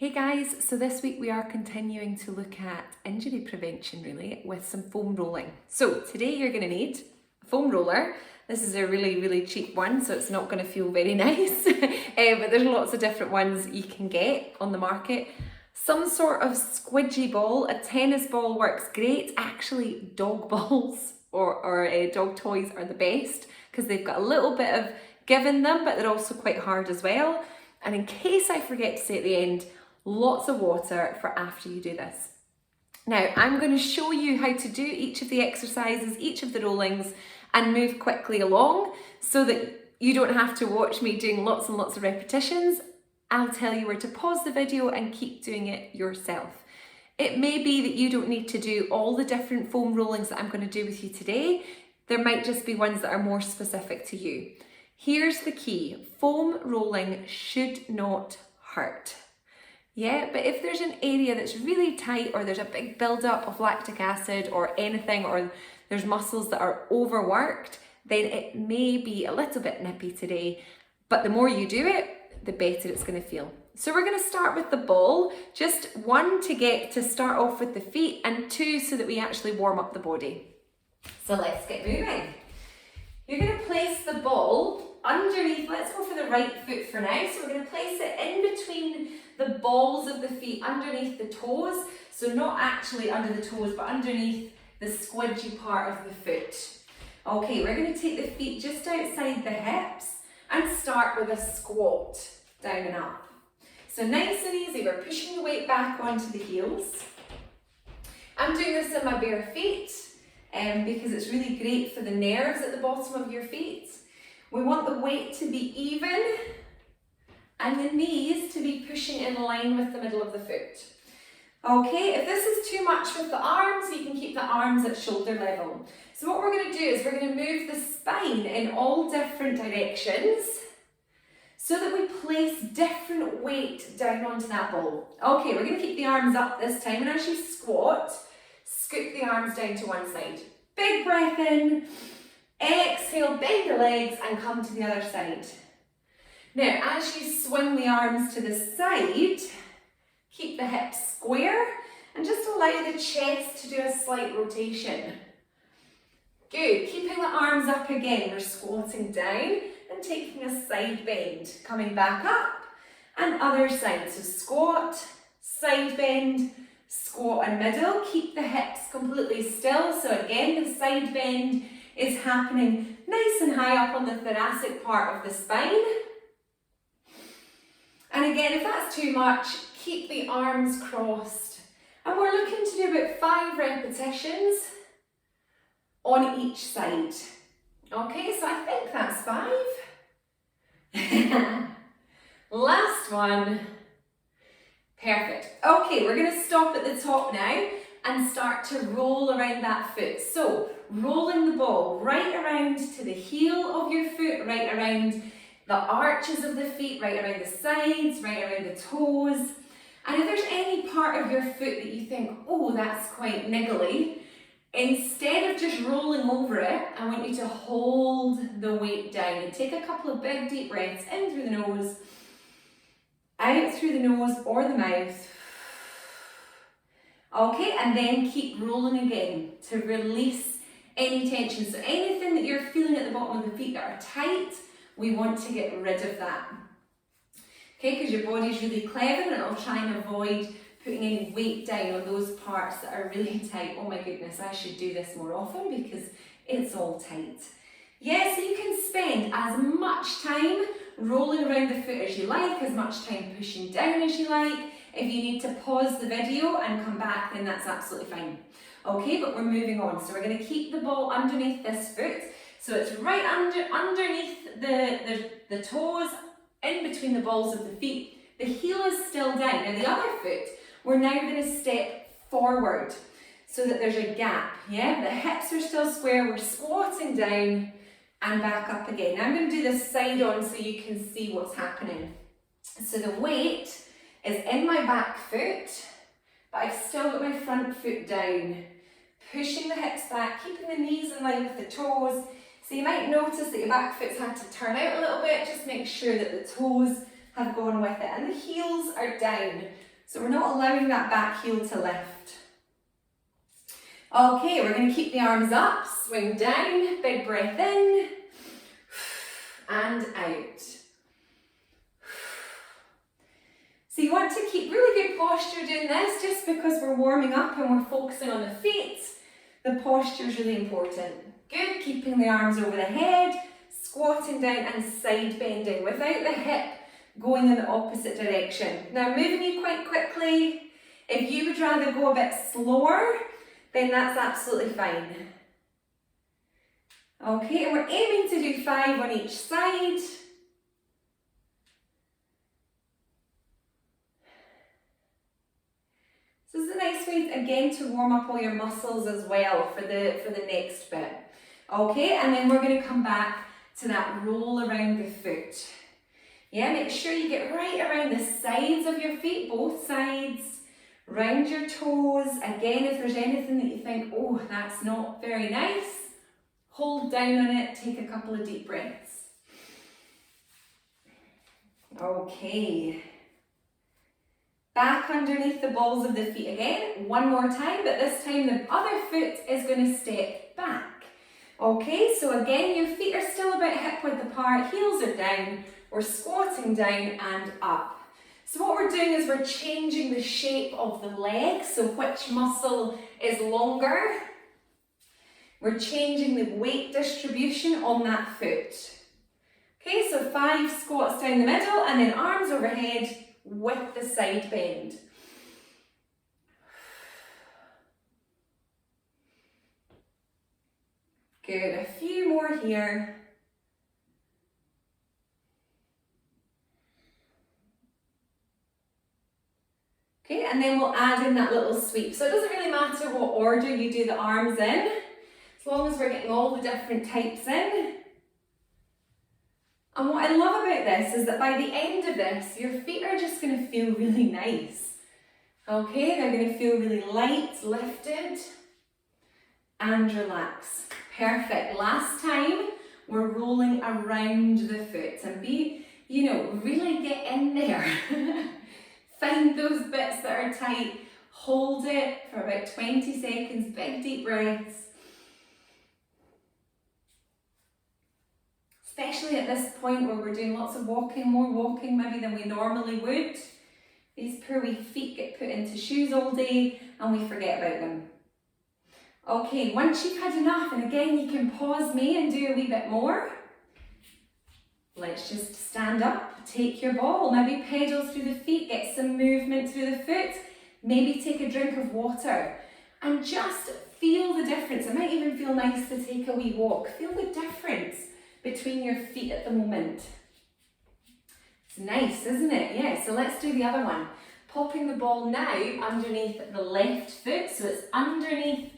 Hey guys, so this week we are continuing to look at injury prevention really with some foam rolling. So today you're going to need a foam roller. This is a really cheap one, so it's not going to feel very nice, but there's lots of different ones you can get on the market. Some sort of squidgy ball, a tennis ball works great. Actually, dog balls or dog toys are the best because they've got a little bit of give in them, but they're also quite hard as well. And in case I forget to say at the end, lots of water for after you do this. Now, I'm going to show you how to do each of the exercises, each of the rollings, and move quickly along so that you don't have to watch me doing lots and lots of repetitions. I'll tell you where to pause the video and keep doing it yourself. It may be that you don't need to do all the different foam rollings that I'm going to do with you today. There might just be ones that are more specific to you. Here's the key: foam rolling should not hurt. Yeah, but if there's an area that's really tight or there's a big buildup of lactic acid or anything, or there's muscles that are overworked, then it may be a little bit nippy today, but the more you do it, the better it's going to feel. So we're going to start with the ball, just one to start off with the feet and two so that we actually warm up the body. So let's get moving. You're going to place the ball underneath, let's go for the right foot for now. So we're going to place it in between the balls of the feet, underneath the toes. So not actually under the toes, but underneath the squidgy part of the foot. Okay, we're going to take the feet just outside the hips and start with a squat, down and up. So nice and easy, we're pushing the weight back onto the heels. I'm doing this in my bare feet because it's really great for the nerves at the bottom of your feet. We want the weight to be even and the knees to be pushing in line with the middle of the foot. Okay, if this is too much with the arms, you can keep the arms at shoulder level. So what we're going to do is we're going to move the spine in all different directions so that we place different weight down onto that ball. Okay, we're going to keep the arms up this time, and as you squat, scoop the arms down to one side. Big breath in. Exhale, bend the legs and come to the other side. Now, as you swing the arms to the side, keep the hips square and just allow the chest to do a slight rotation. Good, keeping the arms up again, we're squatting down and taking a side bend, coming back up and other side. So squat, side bend, squat and middle. Keep the hips completely still. So again, the side bend is happening nice and high up on the thoracic part of the spine. And again, if that's too much, keep the arms crossed. And we're looking to do about 5 repetitions on each side. Okay, so I think that's 5. Last one. Perfect. Okay, we're going to stop at the top now and start to roll around that foot. So, rolling the ball right around to the heel of your foot, right around the arches of the feet, right around the sides, right around the toes. And if there's any part of your foot that you think, oh, that's quite niggly, instead of just rolling over it, I want you to hold the weight down and take a couple of big deep breaths in through the nose, out through the nose or the mouth. Okay, and then keep rolling again to release any tension. So anything that you're feeling at the bottom of the feet that are tight, we want to get rid of that. Okay, because your body's really clever and it'll try and avoid putting any weight down on those parts that are really tight. Oh my goodness, I should do this more often because it's all tight. Yeah, so you can spend as much time rolling around the foot as you like, as much time pushing down as you like. If you need to pause the video and come back, then that's absolutely fine. Okay, but we're moving on. So we're going to keep the ball underneath this foot. So it's right underneath the toes, in between the balls of the feet. The heel is still down. Now the other foot, we're now going to step forward so that there's a gap. Yeah, the hips are still square. We're squatting down and back up again. Now I'm going to do this side on so you can see what's happening. So the weight is in my back foot, but I've still got my front foot down. Pushing the hips back, keeping the knees in line with the toes. So you might notice that your back foot's had to turn out a little bit. Just make sure that the toes have gone with it and the heels are down. So we're not allowing that back heel to lift. Okay, we're going to keep the arms up, swing down, big breath in, and out. So you want to keep really good posture doing this, just because we're warming up and we're focusing on the feet. The posture is really important. Good, keeping the arms over the head, squatting down and side bending without the hip going in the opposite direction. Now moving you quite quickly. If you would rather go a bit slower, then that's absolutely fine. Okay, and we're aiming to do 5 on each side. So this is a nice way, again, to warm up all your muscles as well for the next bit. Okay, and then we're going to come back to that roll around the foot. Yeah, make sure you get right around the sides of your feet, both sides, round your toes. Again, if there's anything that you think, oh, that's not very nice, hold down on it, take a couple of deep breaths. Okay. Back underneath the balls of the feet again, one more time, but this time the other foot is going to step back. Okay, so again, your feet are still about hip width apart, heels are down, we're squatting down and up. So what we're doing is we're changing the shape of the leg, so which muscle is longer. We're changing the weight distribution on that foot. Okay, so 5 squats down the middle and then arms overhead with the side bend. Good, a few more here. Okay, and then we'll add in that little sweep. So it doesn't really matter what order you do the arms in, as long as we're getting all the different types in. And what I love about this is that by the end of this, your feet are just going to feel really nice. Okay, they're going to feel really light, lifted, and relaxed. Perfect. Last time, we're rolling around the foot and be, really get in there. Find those bits that are tight, hold it for about 20 seconds, big deep breaths. Especially at this point where we're doing lots of walking, more walking maybe than we normally would. These poor wee feet get put into shoes all day and we forget about them. Okay, once you've had enough, and again you can pause me and do a wee bit more. Let's just stand up, take your ball, maybe pedal through the feet, get some movement through the foot, maybe take a drink of water and just feel the difference. It might even feel nice to take a wee walk. Feel the difference between your feet at the moment. It's nice, isn't it? Yeah, so let's do the other one. Popping the ball now underneath the left foot, so it's underneath,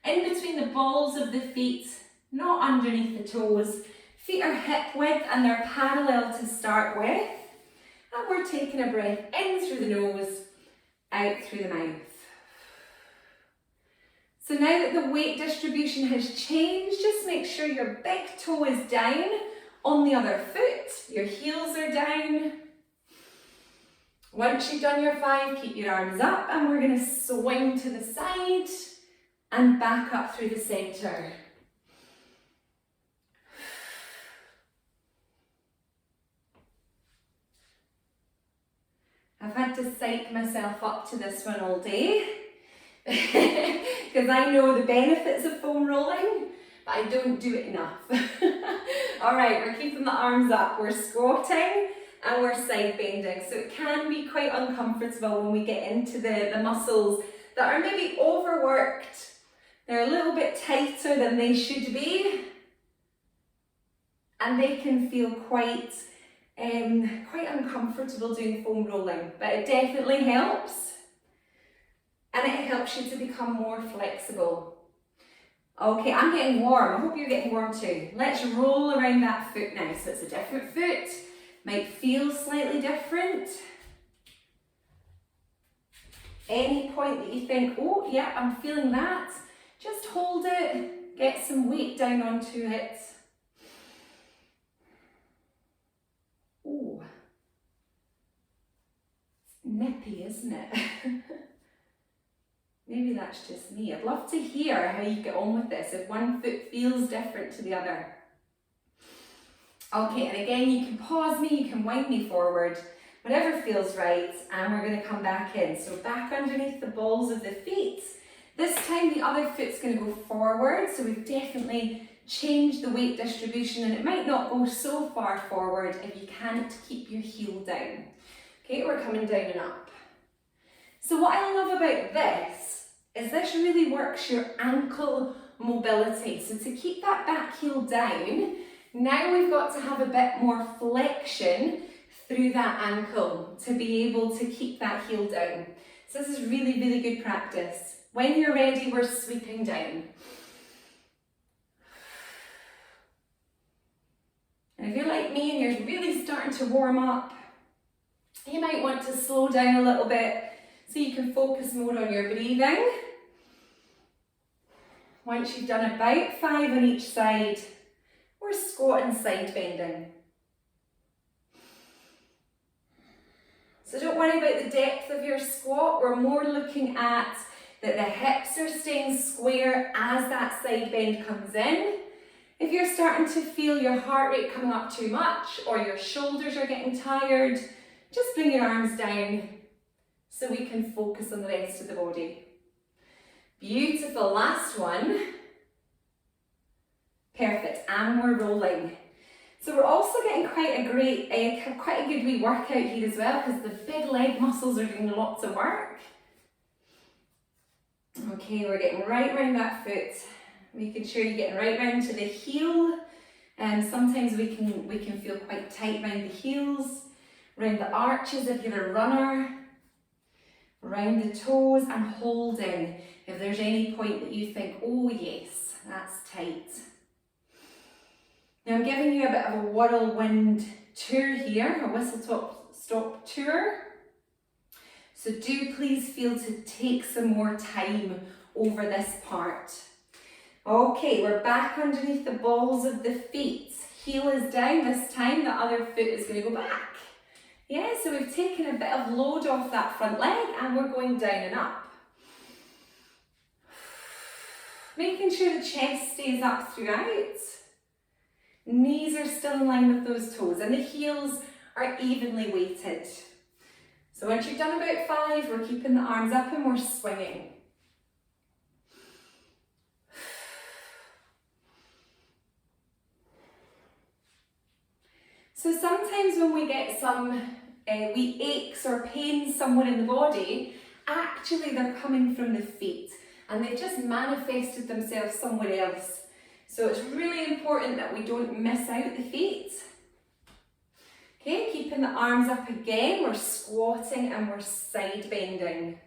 in between the balls of the feet, not underneath the toes. Feet are hip width and they're parallel to start with. And we're taking a breath in through the nose, out through the mouth. So now that the weight distribution has changed, just make sure your big toe is down on the other foot. Your heels are down. Once you've done your 5, keep your arms up and we're going to swing to the side and back up through the centre. I've had to psych myself up to this one all day because I know the benefits of foam rolling, but I don't do it enough. Alright, we're keeping the arms up, we're squatting and we're side bending, so it can be quite uncomfortable when we get into the muscles that are maybe overworked. They're a little bit tighter than they should be and they can feel quite uncomfortable doing foam rolling, but it definitely helps and it helps you to become more flexible. Okay, I'm getting warm. I hope you're getting warm too. Let's roll around that foot now. So it's a different foot, might feel slightly different. Any point that you think, oh yeah, I'm feeling that, just hold it, get some weight down onto it. nippy, isn't it? Maybe that's just me. I'd love to hear how you get on with this, if one foot feels different to the other. Okay, and again, you can pause me, you can wind me forward, whatever feels right, and we're going to come back in. So back underneath the balls of the feet. This time the other foot's going to go forward, so we've definitely changed the weight distribution, and it might not go so far forward if you can't keep your heel down. Okay, we're coming down and up. So what I love about this is this really works your ankle mobility. So to keep that back heel down, now we've got to have a bit more flexion through that ankle to be able to keep that heel down. So this is really, really good practice. When you're ready, we're sweeping down. And if you're like me and you're really starting to warm up, you might want to slow down a little bit so you can focus more on your breathing. Once you've done about 5 on each side, we're squatting, side bending. So don't worry about the depth of your squat, we're more looking at that the hips are staying square as that side bend comes in. If you're starting to feel your heart rate coming up too much or your shoulders are getting tired, just bring your arms down so we can focus on the rest of the body. Beautiful, last one. Perfect, and we're rolling. So we're also getting quite a good wee workout here as well, because the big leg muscles are doing lots of work. Okay, we're getting right round that foot, making sure you're getting right round to the heel, and sometimes we can feel quite tight round the heels, round the arches if you're a runner, round the toes, and holding if there's any point that you think, oh yes, that's tight. Now I'm giving you a bit of a whirlwind tour here, a whistle stop tour. So do please feel to take some more time over this part. Okay, we're back underneath the balls of the feet. Heel is down this time, the other foot is going to go back. Yeah, so we've taken a bit of load off that front leg and we're going down and up. Making sure the chest stays up throughout. Knees are still in line with those toes and the heels are evenly weighted. So once you've done about 5, we're keeping the arms up and we're swinging. So sometimes when we get some wee aches or pains somewhere in the body, actually they're coming from the feet and they've just manifested themselves somewhere else. So it's really important that we don't miss out the feet. Okay, keeping the arms up again, we're squatting and we're side bending.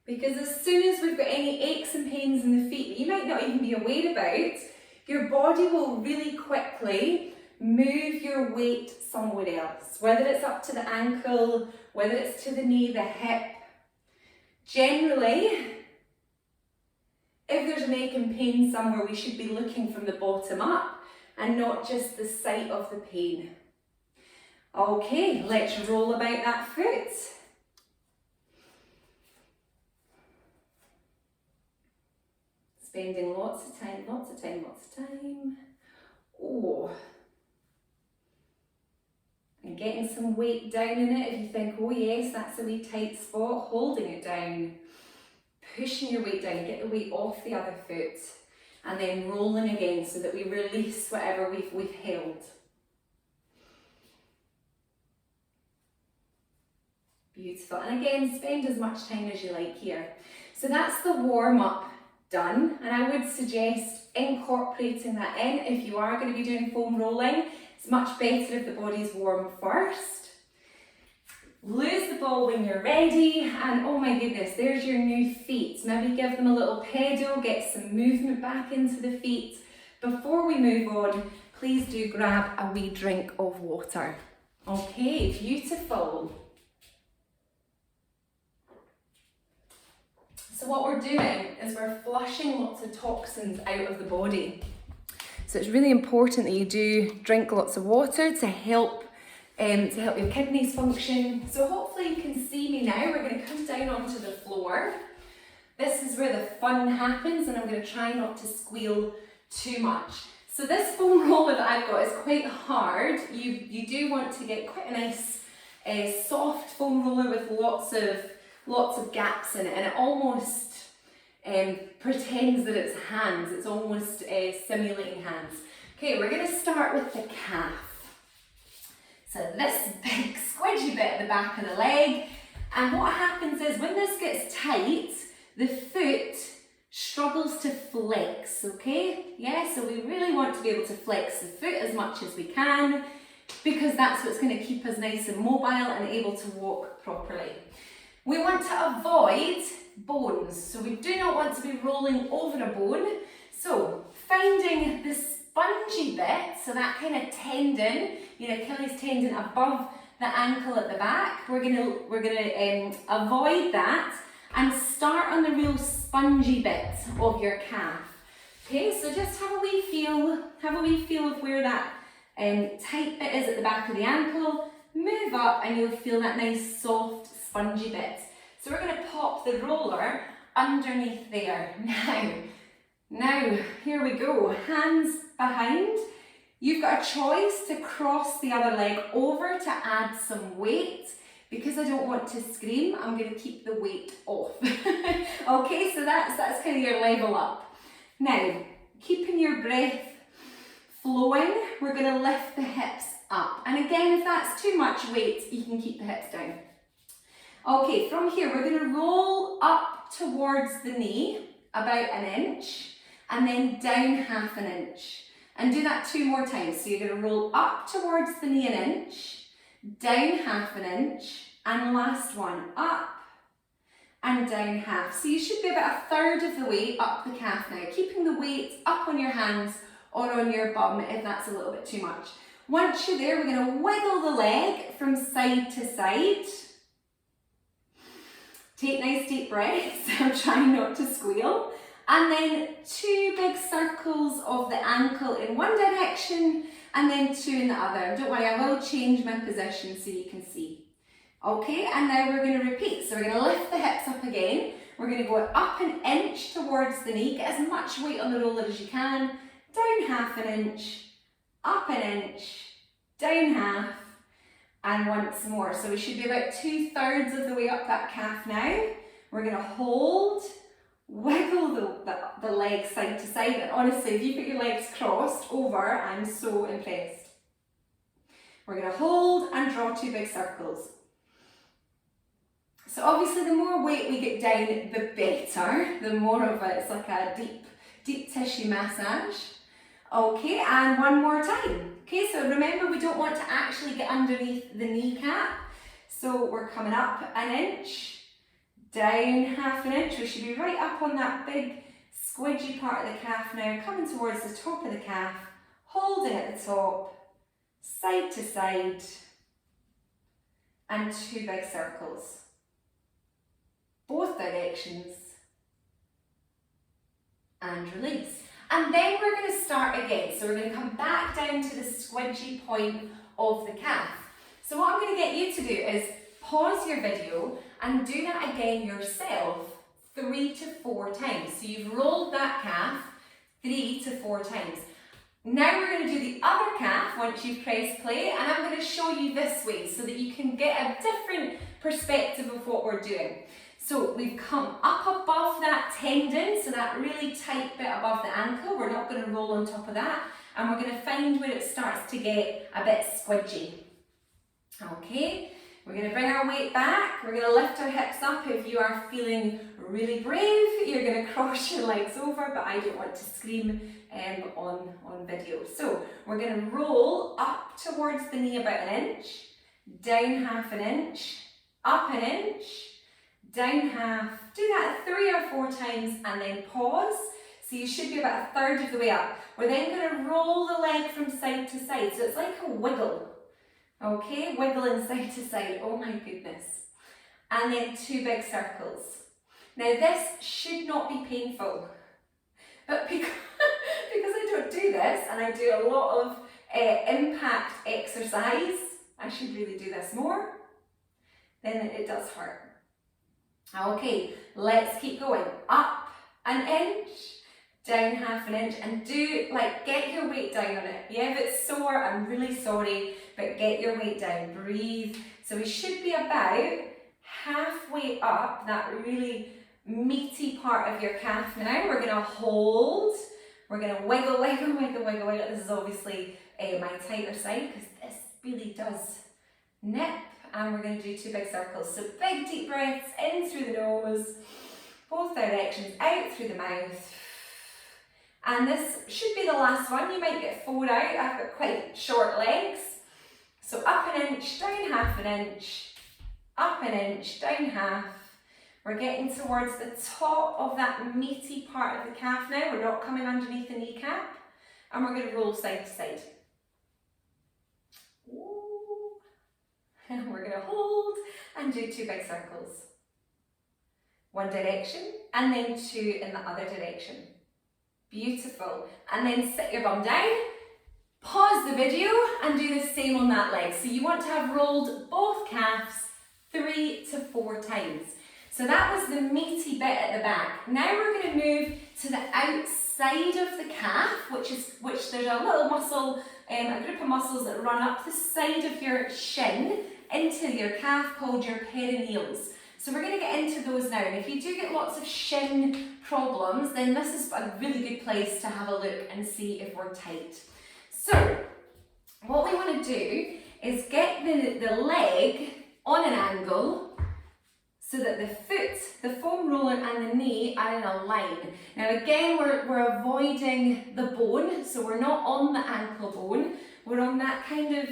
Because as soon as we've got any aches and pains in the feet that you might not even be aware about, your body will really quickly move your weight somewhere else. Whether it's up to the ankle, whether it's to the knee, the hip. Generally, if there's an ache and pain somewhere, we should be looking from the bottom up and not just the site of the pain. Okay, let's roll about that foot. Spending lots of time. Oh. And getting some weight down in it. If you think, oh yes, that's a wee tight spot, holding it down. Pushing your weight down, get the weight off the other foot. And then rolling again so that we release whatever we've held. Beautiful. And again, spend as much time as you like here. So that's the warm-up done, and I would suggest incorporating that in if you are going to be doing foam rolling. It's much better if the body's warm first. Lose the ball when you're ready, and oh my goodness, there's your new feet. Maybe give them a little pedal, get some movement back into the feet. Before we move on, please do grab a wee drink of water. Okay, beautiful. So what we're doing is we're flushing lots of toxins out of the body. So it's really important that you do drink lots of water to help to help your kidneys function. So hopefully you can see me now. We're going to come down onto the floor. This is where the fun happens, and I'm going to try not to squeal too much. So this foam roller that I've got is quite hard. You do want to get quite a nice soft foam roller with lots of gaps in it, and it almost pretends that it's hands. It's almost simulating hands. Okay, we're going to start with the calf. So this big squidgy bit at the back of the leg, and what happens is when this gets tight, the foot struggles to flex, okay? Yeah, so we really want to be able to flex the foot as much as we can, because that's what's going to keep us nice and mobile and able to walk properly. We want to avoid bones, so we do not want to be rolling over a bone. So finding the spongy bit, so that kind of tendon, Achilles tendon above the ankle at the back, we're gonna avoid that and start on the real spongy bit of your calf. Okay, so just have a wee feel of where that tight bit is at the back of the ankle. Move up and you'll feel that nice soft spongy bit. So we're going to pop the roller underneath there. Now, here we go. Hands behind. You've got a choice to cross the other leg over to add some weight. Because I don't want to scream, I'm going to keep the weight off. Okay, so that's kind of your level up. Now, keeping your breath flowing, we're going to lift the hips up. And again, if that's too much weight, you can keep the hips down. Okay, from here, we're going to roll up towards the knee, about an inch, and then down half an inch. And do that 2 more times. So you're going to roll up towards the knee an inch, down half an inch, and last one, up and down half. So you should be about 1/3 of the way up the calf now, keeping the weight up on your hands or on your bum if that's a little bit too much. Once you're there, we're going to wiggle the leg from side to side. Take nice deep breaths. I'm trying not to squeal. And then 2 big circles of the ankle in one direction and then 2 in the other. Don't worry, I will change my position so you can see. Okay, and now we're going to repeat. So we're going to lift the hips up again. We're going to go up an inch towards the knee. Get as much weight on the roller as you can. Down half an inch, up an inch, down half, and once more. So we should be about 2/3 of the way up that calf now. We're going to hold, wiggle the legs side to side, and honestly, if you put your legs crossed over, I'm so impressed. We're going to hold and draw 2 big circles. So obviously the more weight we get down, the better, the more of it's like a deep tissue massage. Okay, and one more time. Okay, so remember we don't want to actually get underneath the kneecap. So we're coming up an inch, down half an inch. We should be right up on that big squidgy part of the calf now, coming towards the top of the calf, holding at the top, side to side, and 2 big circles. Both directions, and release. And then we're going to start again. So we're going to come back down to the squidgy point of the calf. So what I'm going to get you to do is pause your video and do that again yourself 3 to 4 times. So you've rolled that calf 3 to 4 times. Now we're going to do the other calf once you've pressed play, and I'm going to show you this way so that you can get a different perspective of what we're doing. So we've come up above that tendon, so that really tight bit above the ankle. We're not going to roll on top of that, and we're going to find where it starts to get a bit squidgy. Okay, we're going to bring our weight back. We're going to lift our hips up. If you are feeling really brave, you're going to cross your legs over, but I don't want to scream on video. So we're going to roll up towards the knee about an inch, down half an inch, up an inch, down half. Do that 3 or 4 times and then pause. So you should be about 1/3 of the way up. We're then going to roll the leg from side to side. So it's like a wiggle. Okay, wiggling side to side. Oh my goodness. And then 2 big circles. Now this should not be painful. But because I don't do this and I do a lot of impact exercise, I should really do this more, then it does hurt. Okay, let's keep going. Up an inch, down half an inch, and do, like, get your weight down on it. Yeah, if it's sore, I'm really sorry, but get your weight down, breathe. So we should be about halfway up that really meaty part of your calf now. We're gonna hold, we're gonna wiggle, wiggle, wiggle, wiggle, wiggle. This is obviously my tighter side because this really does nip. And we're going to do 2 big circles. So big deep breaths in through the nose, both directions, out through the mouth. And this should be the last one. You might get 4 out. I've got quite short legs. So up an inch, down half an inch, up an inch, down half. We're getting towards the top of that meaty part of the calf now. We're not coming underneath the kneecap. And we're going to roll side to side. And we're going to hold and do 2 big circles. One direction and then 2 in the other direction. Beautiful. And then sit your bum down, pause the video and do the same on that leg. So you want to have rolled both calves 3 to 4 times. So that was the meaty bit at the back. Now we're going to move to the outside of the calf, which there's a little muscle, a group of muscles that run up the side of your shin into your calf called your perineals. So we're going to get into those now. And if you do get lots of shin problems, then this is a really good place to have a look and see if we're tight. So what we want to do is get the leg on an angle so that the foot, the foam roller and the knee are in a line. Now again, we're avoiding the bone, so we're not on the ankle bone, we're on that kind of,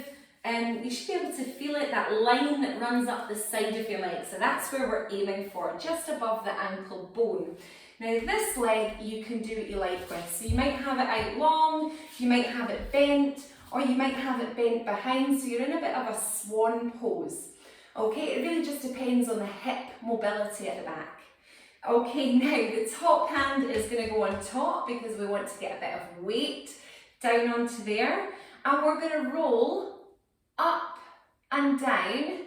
you should be able to feel it, that line that runs up the side of your leg. So that's where we're aiming for, just above the ankle bone. Now this leg, you can do what you like with. So you might have it out long, you might have it bent, or you might have it bent behind, so you're in a bit of a swan pose. Okay, it really just depends on the hip mobility at the back. Okay, now the top hand is going to go on top because we want to get a bit of weight down onto there. And we're going to roll up and down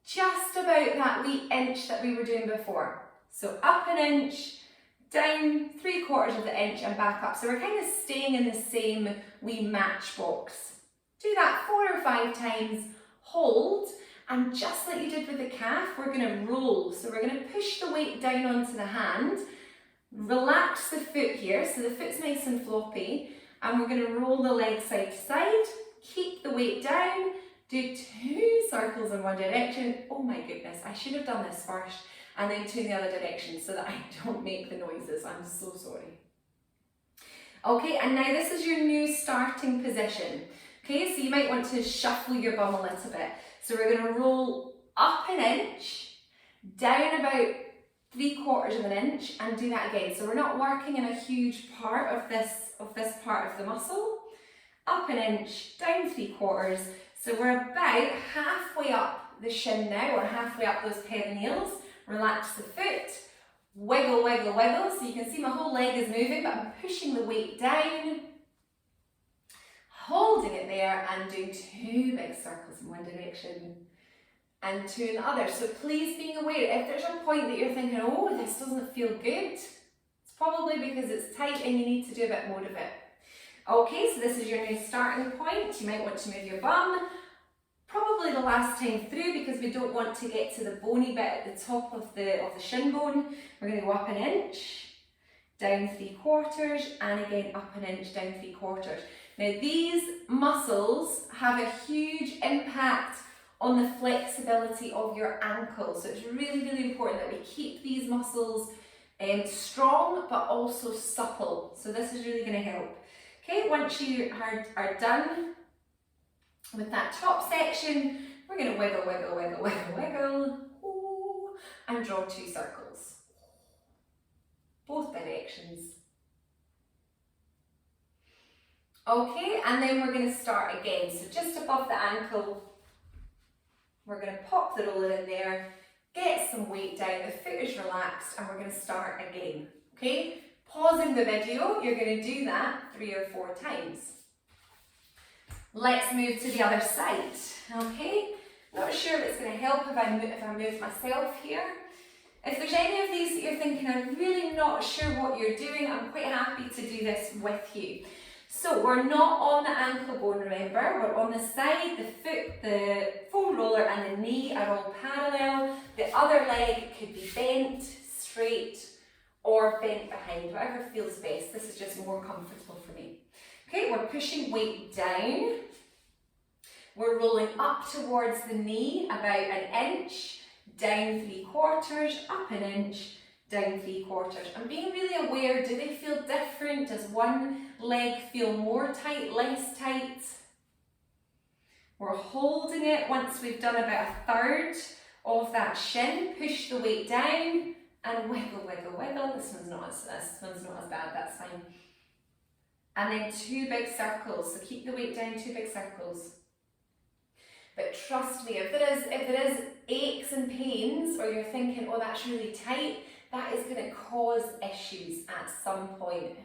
just about that wee inch that we were doing before. So up an inch, down 3/4 of the inch and back up. So we're kind of staying in the same wee matchbox. Do that 4 or 5 times, hold. And just like you did with the calf, we're going to roll. So we're going to push the weight down onto the hand, relax the foot here, so the foot's nice and floppy, and we're going to roll the leg side to side, keep the weight down, do 2 circles in one direction. Oh my goodness, I should have done this first, and then 2 in the other direction so that I don't make the noises. I'm so sorry. Okay, and now this is your new starting position. Okay, so you might want to shuffle your bum a little bit. So we're going to roll up an inch, down about 3/4 of an inch, and do that again. So we're not working in a huge part of this part of the muscle. Up an inch, down 3/4. So we're about halfway up the shin now, or halfway up those perineals. Relax the foot, wiggle, wiggle, wiggle. So you can see my whole leg is moving, but I'm pushing the weight down, holding it there and doing 2 big circles in one direction and 2 in the other. So please being aware, if there's a point that you're thinking, oh, this doesn't feel good, it's probably because it's tight and you need to do a bit more of it. Okay, so this is your new starting point. You might want to move your bum, probably the last time through, because we don't want to get to the bony bit at the top of the shin bone. We're going to go up an inch, down 3/4, and again up an inch, down 3/4. Now these muscles have a huge impact on the flexibility of your ankle, so it's really, really important that we keep these muscles strong but also supple. So this is really going to help. Okay, once you are done with that top section, we're going to wiggle, wiggle, wiggle, wiggle, wiggle, and draw 2 circles, both directions. Okay, and then we're going to start again. So just above the ankle, we're going to pop the roller in there, get some weight down, the foot is relaxed, and we're going to start again. Okay, pausing the video, you're going to do that 3 or 4 times. Let's move to the other side, okay? Not sure if it's going to help if I move myself here. If there's any of these that you're thinking, I'm really not sure what you're doing, I'm quite happy to do this with you. So we're not on the ankle bone, remember, we're on the side, the foot, the foam roller and the knee are all parallel. The other leg could be bent, straight or bent behind, whatever feels best. This is just more comfortable for me. Okay, we're pushing weight down. We're rolling up towards the knee about an inch, down 3/4, up an inch, down 3/4. I'm being really aware, do they feel different? Does one leg feel more tight, less tight? We're holding it once we've done about a third of that shin. Push the weight down and wiggle, wiggle, wiggle. This one's not as bad, that's fine. And then 2 big circles, so keep the weight down, 2 big circles. But trust me, if there is aches and pains, or you're thinking, oh, that's really tight, that is going to cause issues at some point.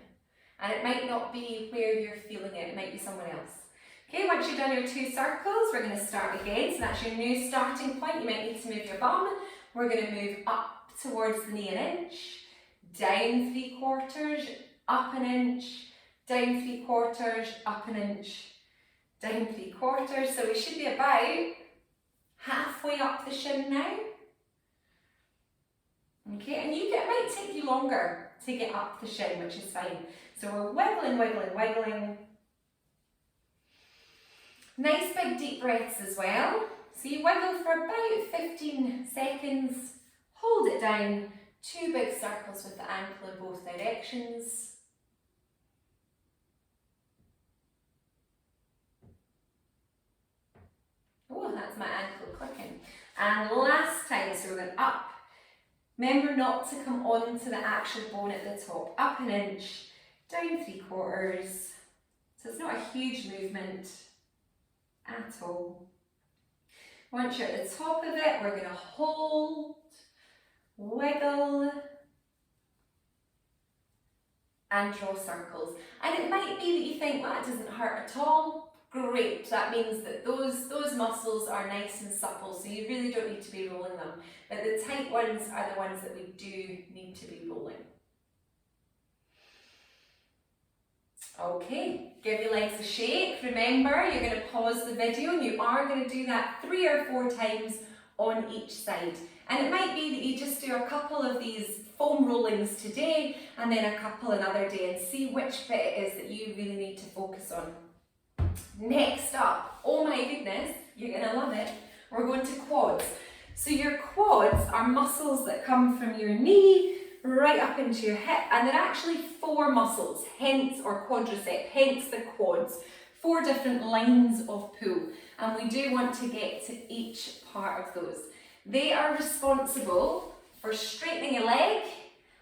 And it might not be where you're feeling it might be somewhere else. Okay, once you've done your 2 circles, we're going to start again. So that's your new starting point. You might need to move your bum. We're going to move up towards the knee an inch, down 3/4, up an inch, down 3/4, up an inch, down 3/4. So we should be about halfway up the shin now. Okay, and it might take you longer to get up the shin, which is fine. So we're wiggling, wiggling, wiggling. Nice big deep breaths as well. So you wiggle for about 15 seconds, hold it down, 2 big circles with the ankle in both directions. Oh, that's my ankle clicking. And last time, so we're going up. Remember not to come onto the actual bone at the top. Up an inch, down 3/4. So it's not a huge movement at all. Once you're at the top of it, we're going to hold, wiggle, and draw circles. And it might be that you think, well, that doesn't hurt at all. Great, that means that those muscles are nice and supple, so you really don't need to be rolling them. But the tight ones are the ones that we do need to be rolling. Okay, give your legs a shake. Remember, you're going to pause the video and you are going to do that 3 or 4 times on each side. And it might be that you just do a couple of these foam rollings today and then a couple another day and see which bit it is that you really need to focus on. Next up, oh my goodness, you're going to love it, we're going to quads. So your quads are muscles that come from your knee right up into your hip, and they're actually 4 muscles, hence, or quadricep, hence the quads. 4 different lines of pull, and we do want to get to each part of those. They are responsible for straightening a leg,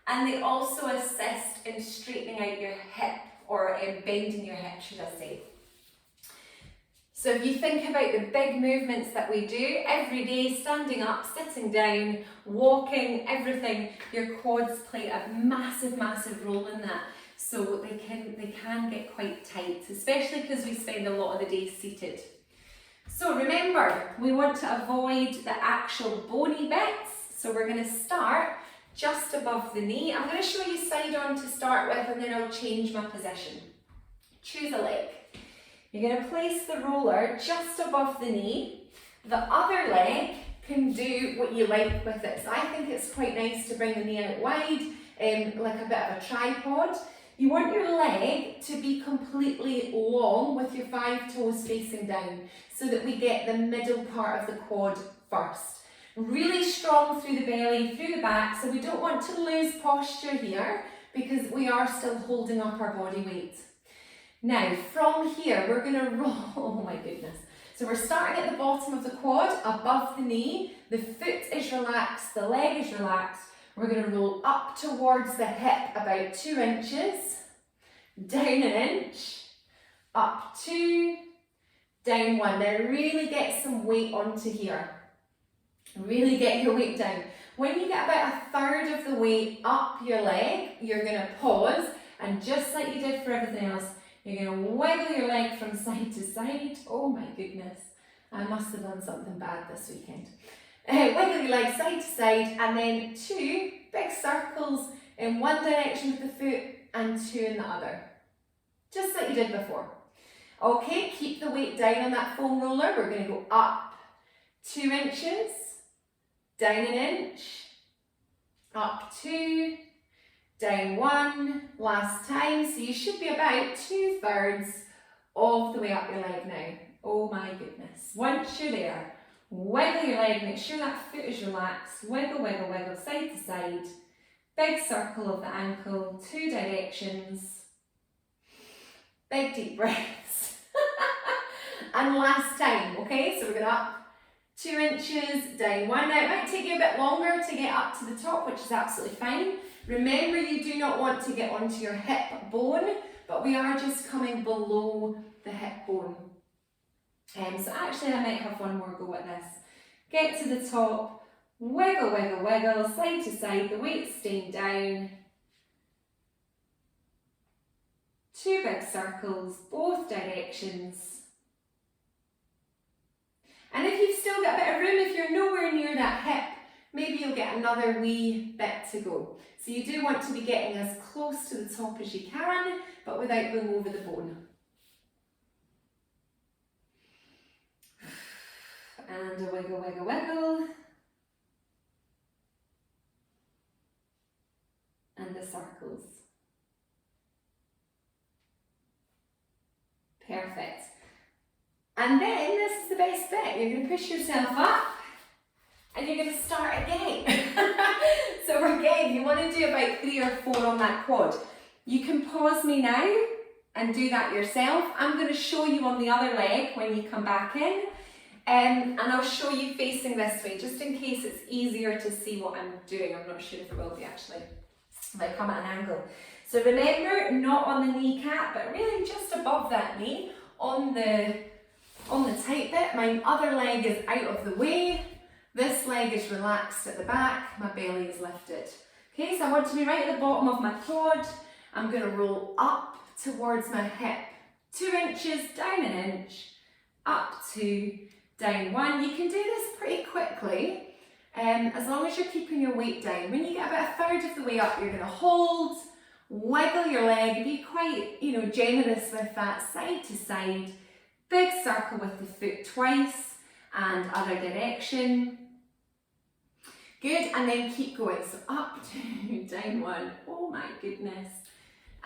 and they also assist in straightening out your hip, or bending your hip, should I say. So if you think about the big movements that we do every day, standing up, sitting down, walking, everything, your quads play a massive, massive role in that. So they can get quite tight, especially because we spend a lot of the day seated. So remember, we want to avoid the actual bony bits. So we're going to start just above the knee. I'm going to show you side on to start with, and then I'll change my position. Choose a leg. You're going to place the roller just above the knee. The other leg can do what you like with it. So I think it's quite nice to bring the knee out wide, like a bit of a tripod. You want your leg to be completely long with your 5 toes facing down so that we get the middle part of the quad first. Really strong through the belly, through the back, so we don't want to lose posture here because we are still holding up our body weight. Now, from here, we're going to roll, oh my goodness. So we're starting at the bottom of the quad, above the knee, the foot is relaxed, the leg is relaxed. We're going to roll up towards the hip about 2 inches, down an inch, up 2, down 1. Now really get some weight onto here. Really get your weight down. When you get about a third of the way up your leg, you're going to pause, and just like you did for everything else, You're going to wiggle your leg from side to side. Oh my goodness, I must have done something bad this weekend. Wiggle your leg side to side, and then 2 big circles in one direction with the foot and 2 in the other. Just like you did before. Okay, keep the weight down on that foam roller. We're going to go up 2 inches, down 1 inch, up 2, down 1, last time. So you should be about 2/3 of the way up your leg now. Oh my goodness. Once you're there, wiggle your leg, make sure that foot is relaxed. Wiggle, wiggle, wiggle, side to side. Big circle of the ankle, 2 directions. Big deep breaths. And last time, okay? So we're going up 2 inches, down 1. Now it might take you a bit longer to get up to the top, which is absolutely fine. Remember, you do not want to get onto your hip bone, but we are just coming below the hip bone. So actually I might have one more go at this. Get to the top, wiggle, wiggle, wiggle, side to side, the weight's staying down. 2 big circles, both directions. And if you've still got a bit of room, if you're nowhere near that hip, maybe you'll get another wee bit to go. So you do want to be getting as close to the top as you can, but without going over the bone. And a wiggle, wiggle, wiggle. And the circles. Perfect. And then this is the best bit. You're going to push yourself up and you're going to start again. So again, you want to do about 3 or 4 on that quad. You can pause me now and do that yourself. I'm going to show you on the other leg when you come back in. And I'll show you facing this way, just in case it's easier to see what I'm doing. I'm not sure if it will be actually, if I come at an angle. So remember, not on the kneecap, but really just above that knee, on the tight bit. My other leg is out of the way. This leg is relaxed at the back, my belly is lifted. Okay, so I want to be right at the bottom of my quad. I'm going to roll up towards my hip. 2 inches, down 1 inch, up 2, down 1. You can do this pretty quickly, as long as you're keeping your weight down. When you get about 1/3 of the way up, you're going to hold, wiggle your leg, be quite, generous with that, side to side. Big circle with the foot twice, and other direction. Good, and then keep going. So up 2, down 1. Oh my goodness.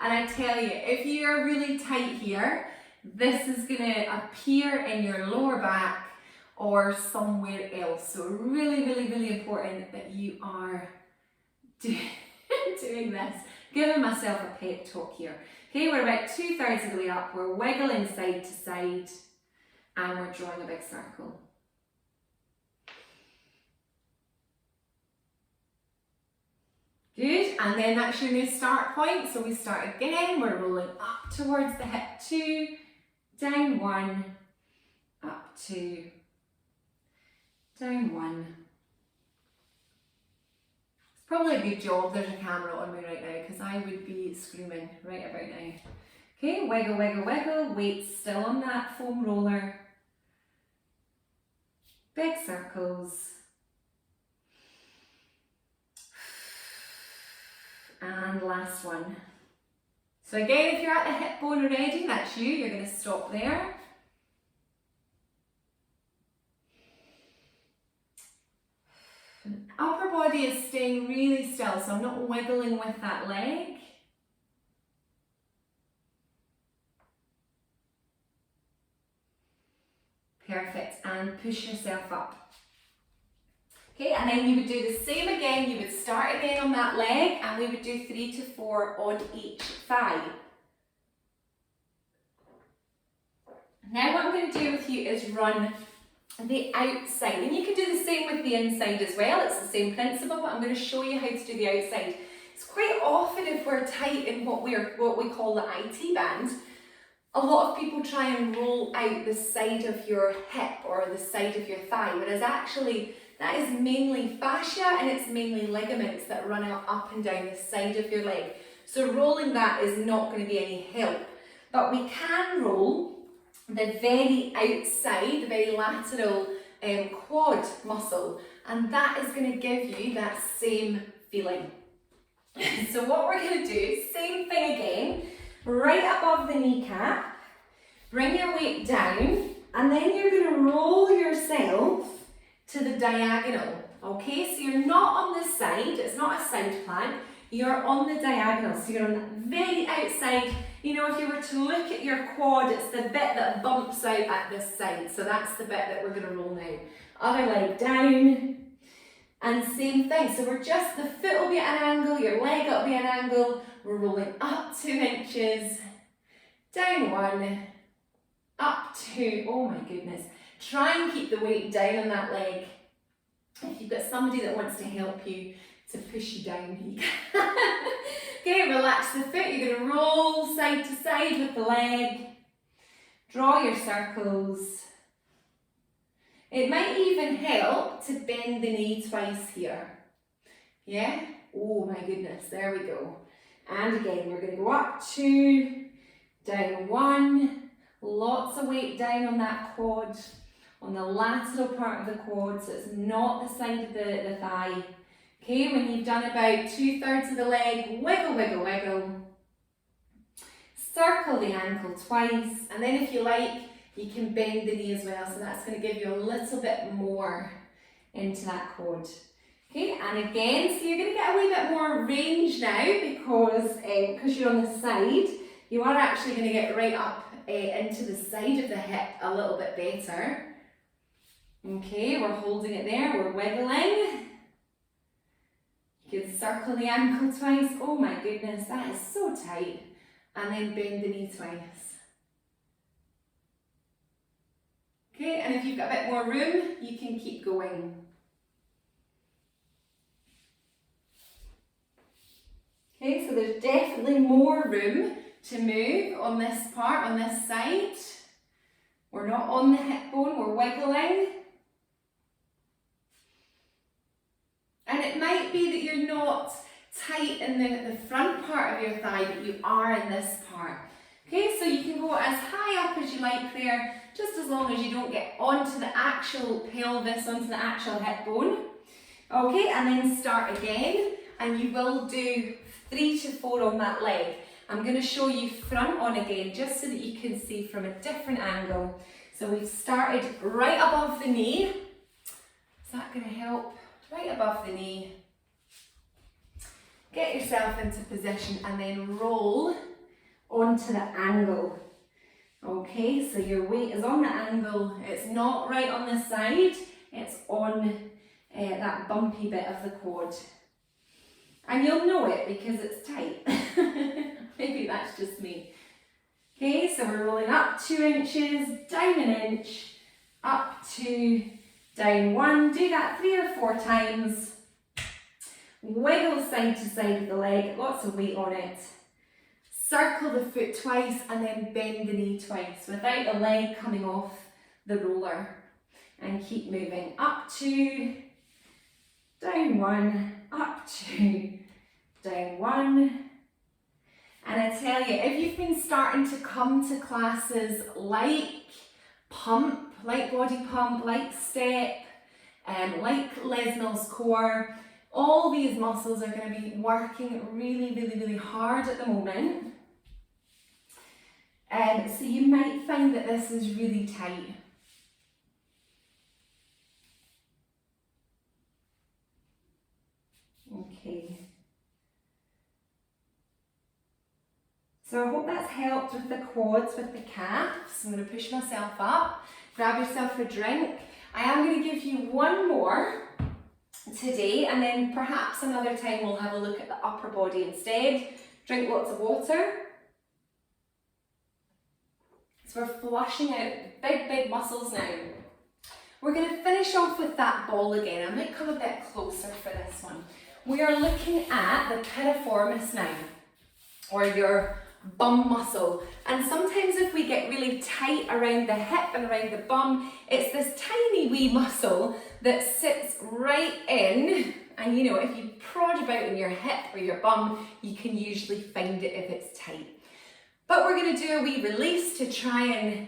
And I tell you, if you're really tight here, this is going to appear in your lower back or somewhere else. So really, really, really important that you are doing this. Giving myself a pep talk here. Okay, we're about 2/3 of the way up. We're wiggling side to side and we're drawing a big circle. Good, and then that's your new start point. So we start again, we're rolling up towards the hip, 2, down 1, up 2, down 1. It's probably a good job there's a camera on me right now, because I would be screaming right about now. Okay, wiggle, wiggle, wiggle, weight still on that foam roller. Big circles. And last one. So again, if you're at the hip bone already, that's you, you're going to stop there. Upper body is staying really still, so I'm not wiggling with that leg. Perfect, and push yourself up. Okay, and then you would do the same again. You would start again on that leg, and we would do 3 to 4 on each thigh. Now what I'm going to do with you is run the outside, and you can do the same with the inside as well. It's the same principle, but I'm going to show you how to do the outside. It's quite often, if we're tight in what we call the IT band, a lot of people try and roll out the side of your hip or the side of your thigh, whereas actually that is mainly fascia and it's mainly ligaments that run up and down the side of your leg. So rolling that is not going to be any help. but we can roll the very outside, the very lateral quad muscle, and that is going to give you that same feeling. So what we're going to do, same thing again, right above the kneecap, bring your weight down, and then you're going to roll yourself to the diagonal, okay? So you're not on the side, it's not a side plank, you're on the diagonal, so you're on the very outside. You know, if you were to look at your quad, it's the bit that bumps out at this side, so that's the bit that we're going to roll now. Other leg down, and same thing, so we're just, the foot will be at an angle, your leg will be at an angle, we're rolling up 2 inches, down 1, up 2, oh my goodness. Try and keep the weight down on that leg. If you've got somebody that wants to help you to push you down, you can. Okay, relax the foot, you're going to roll side to side with the leg, draw your circles. It might even help to bend the knee twice here. Yeah? Oh my goodness, there we go. And again, we're going to go up 2, down 1, lots of weight down on that quad, on the lateral part of the quad, so it's not the side of the thigh. Okay, when you've done about 2/3 of the leg, wiggle, wiggle, wiggle. Circle the ankle twice, and then if you like, you can bend the knee as well, so that's going to give you a little bit more into that quad. Okay, and again, so you're going to get a wee bit more range now because you're on the side, you are actually going to get right up into the side of the hip a little bit better. Okay, we're holding it there, we're wiggling. You can circle the ankle twice. Oh my goodness, that is so tight. And then bend the knee twice. Okay, and if you've got a bit more room, you can keep going. Okay, so there's definitely more room to move on this part, on this side. We're not on the hip bone, we're wiggling. And it might be that you're not tight in the front part of your thigh, but you are in this part. Okay, so you can go as high up as you like there, just as long as you don't get onto the actual pelvis, onto the actual hip bone. Okay, and then start again, and you will do 3 to 4 on that leg. I'm going to show you front on again, just so that you can see from a different angle. So we've started right above the knee. Is that going to help? Right above the knee. Get yourself into position and then roll onto the angle. Okay, so your weight is on the angle. It's not right on the side, it's on that bumpy bit of the quad. And you'll know it because it's tight. Maybe that's just me. Okay, so we're rolling up 2 inches, down 1 inch, up 2, down 1. Do that 3 or 4 times. Wiggle side to side of the leg, lots of weight on it. Circle the foot twice and then bend the knee twice without the leg coming off the roller. And keep moving. Up 2, down 1, up 2, down 1. And I tell you, if you've been starting to come to classes like pump, like body pump, like step, like Les Mills core, all these muscles are going to be working really, really, really hard at the moment. So you might find that this is really tight. Okay. So I hope that's helped with the quads, with the calves. I'm going to push myself up. Grab yourself a drink. I am going to give you one more today, and then perhaps another time we'll have a look at the upper body instead. Drink lots of water. So we're flushing out big, big muscles now. We're going to finish off with that ball again. I might come a bit closer for this one. We are looking at the piriformis now, or your bum muscle. And sometimes if we get really tight around the hip and around the bum, it's this tiny wee muscle that sits right in, and you know, if you prod about in your hip or your bum, you can usually find it if it's tight. But we're going to do a wee release to try and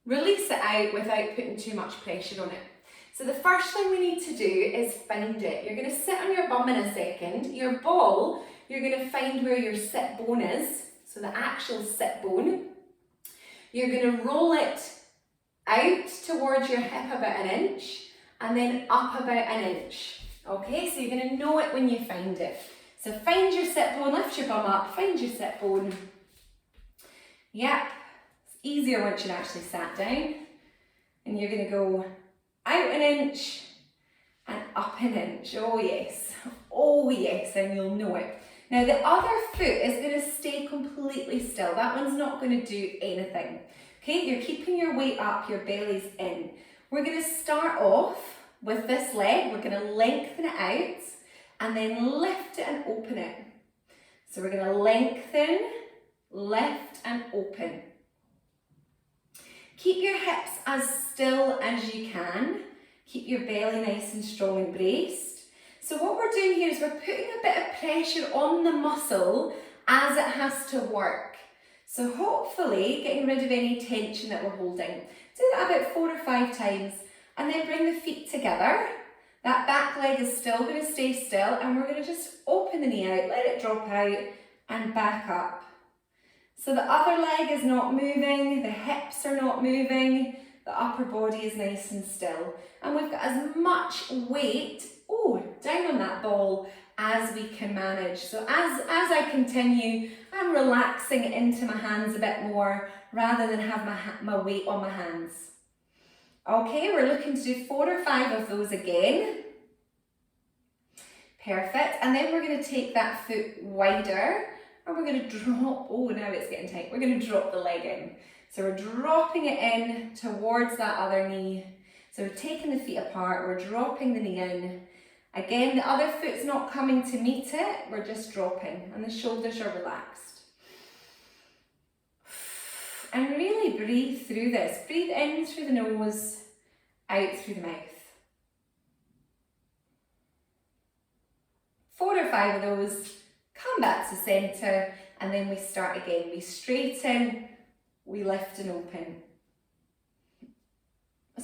release it out without putting too much pressure on it. So the first thing we need to do is find it. You're going to sit on your bum in a second. Your ball, you're going to find where your sit bone is, so the actual sit bone. You're going to roll it out towards your hip about an inch and then up about an inch. Okay, so you're going to know it when you find it. So find your sit bone, lift your bum up, find your sit bone. Yep, it's easier once you've actually sat down. And you're going to go out an inch and up an inch. Oh yes, and you'll know it. Now the other foot is going to stay completely still. That one's not going to do anything. Okay, you're keeping your weight up, your belly's in. We're going to start off with this leg. We're going to lengthen it out and then lift it and open it. So we're going to lengthen, lift and open. Keep your hips as still as you can. Keep your belly nice and strong and braced. So what we're doing here is we're putting a bit of pressure on the muscle as it has to work. So hopefully getting rid of any tension that we're holding. Do that about 4 or 5 times and then bring the feet together. That back leg is still going to stay still and we're going to just open the knee out, let it drop out and back up. So the other leg is not moving, the hips are not moving, the upper body is nice and still. And we've got as much weight, down on that ball as we can manage. So as I continue, I'm relaxing into my hands a bit more rather than have my weight on my hands. Okay, we're looking to do 4 or 5 of those again. Perfect, and then we're going to take that foot wider and we're going to drop, now it's getting tight, we're going to drop the leg in. So we're dropping it in towards that other knee. So we're taking the feet apart, we're dropping the knee in. Again, the other foot's not coming to meet it, we're just dropping and the shoulders are relaxed. And really breathe through this. Breathe in through the nose, out through the mouth. 4 or 5 of those, come back to centre and then we start again. We straighten, we lift and open.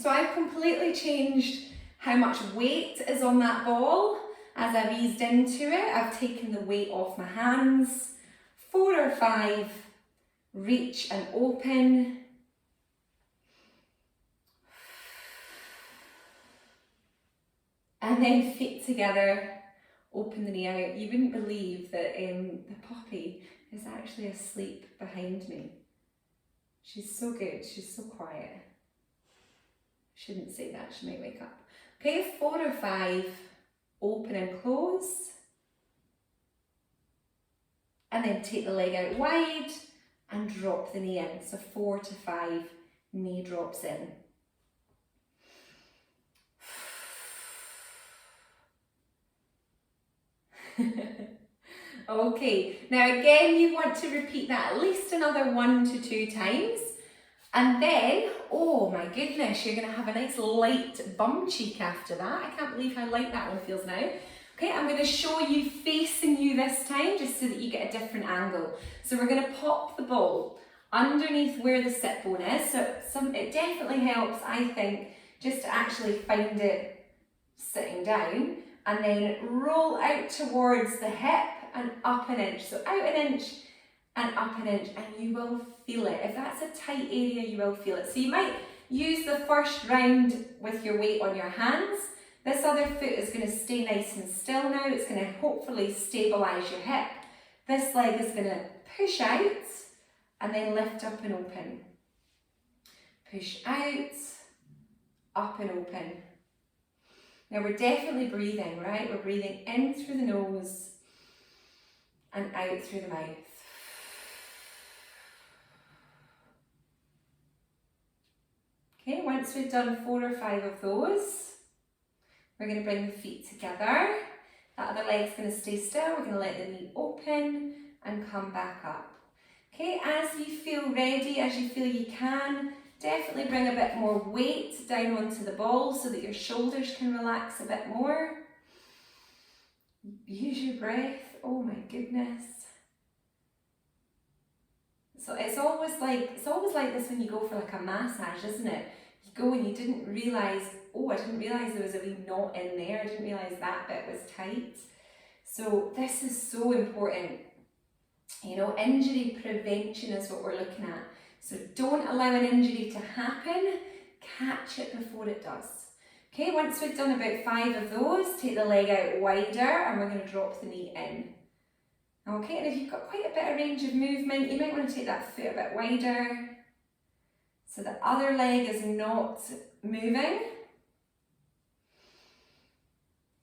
So I've completely changed how much weight is on that ball. As I've eased into it, I've taken the weight off my hands. 4 or 5, reach and open. And then feet together, open the knee out. You wouldn't believe that the puppy is actually asleep behind me. She's so good, she's so quiet. Shouldn't say that, she might wake up. Okay, 4 or 5, open and close. And then take the leg out wide and drop the knee in. So 4 to 5, knee drops in. Okay, now again you want to repeat that at least another 1 to 2 times. And then, oh my goodness, you're going to have a nice light bum cheek after that. I can't believe how light that one feels now. Okay, I'm going to show you facing you this time, just so that you get a different angle. So we're going to pop the ball underneath where the sit bone is. So it definitely helps, I think, just to actually find it sitting down. And then roll out towards the hip and up an inch. So out an inch and up an inch, and you will feel it. If that's a tight area, you will feel it. So you might use the first round with your weight on your hands. This other foot is going to stay nice and still now. It's going to hopefully stabilise your hip. This leg is going to push out and then lift up and open. Push out, up and open. Now we're definitely breathing, right? We're breathing in through the nose and out through the mouth. Okay, once we've done 4 or 5 of those, we're going to bring the feet together. That other leg's going to stay still. We're going to let the knee open and come back up. Okay, as you feel ready, as you feel you can, definitely bring a bit more weight down onto the ball so that your shoulders can relax a bit more. Use your breath. Oh my goodness. So it's always like this when you go for like a massage, isn't it? You go and you didn't realise, oh, I didn't realise there was a wee knot in there, I didn't realise that bit was tight. So this is so important. You know, injury prevention is what we're looking at. So don't allow an injury to happen, catch it before it does. Okay, once we've done about 5 of those, take the leg out wider and we're going to drop the knee in. Okay, and if you've got quite a bit of range of movement, you might want to take that foot a bit wider so the other leg is not moving.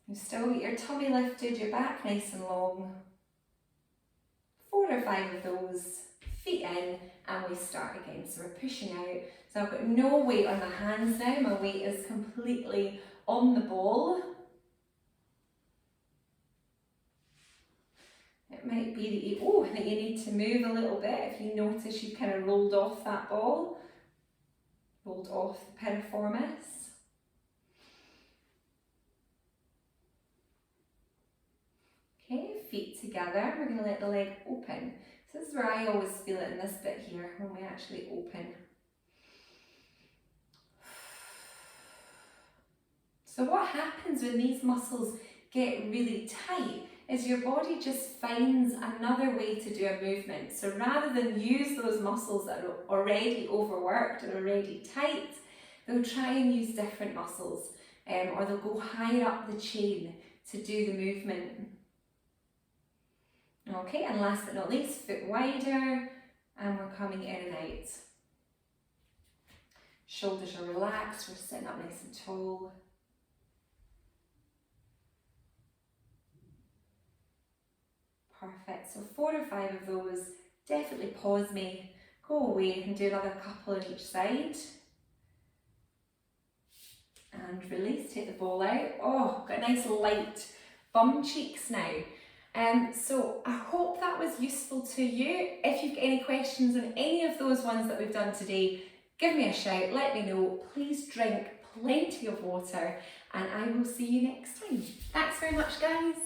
You still get your tummy lifted, your back nice and long. 4 or 5 of those, feet in, and we start again. So we're pushing out. So I've got no weight on my hands now, my weight is completely on the ball. It might be that you need to move a little bit if you notice you've kind of rolled off that ball, rolled off the piriformis. Okay, feet together, we're going to let the leg open. So this is where I always feel it in this bit here, when we actually open. So what happens when these muscles get really tight is your body just finds another way to do a movement. So rather than use those muscles that are already overworked and already tight, they'll try and use different muscles, or they'll go higher up the chain to do the movement. Okay, and last but not least, foot wider, and we're coming in and out. Shoulders are relaxed, we're sitting up nice and tall. Perfect, so 4 or 5 of those. Definitely pause me, go away and do another couple on each side. And release, take the ball out. Oh, got a nice light bum cheeks now. So I hope that was useful to you. If you've got any questions on any of those ones that we've done today, give me a shout, let me know. Please drink plenty of water and I will see you next time. Thanks very much, guys.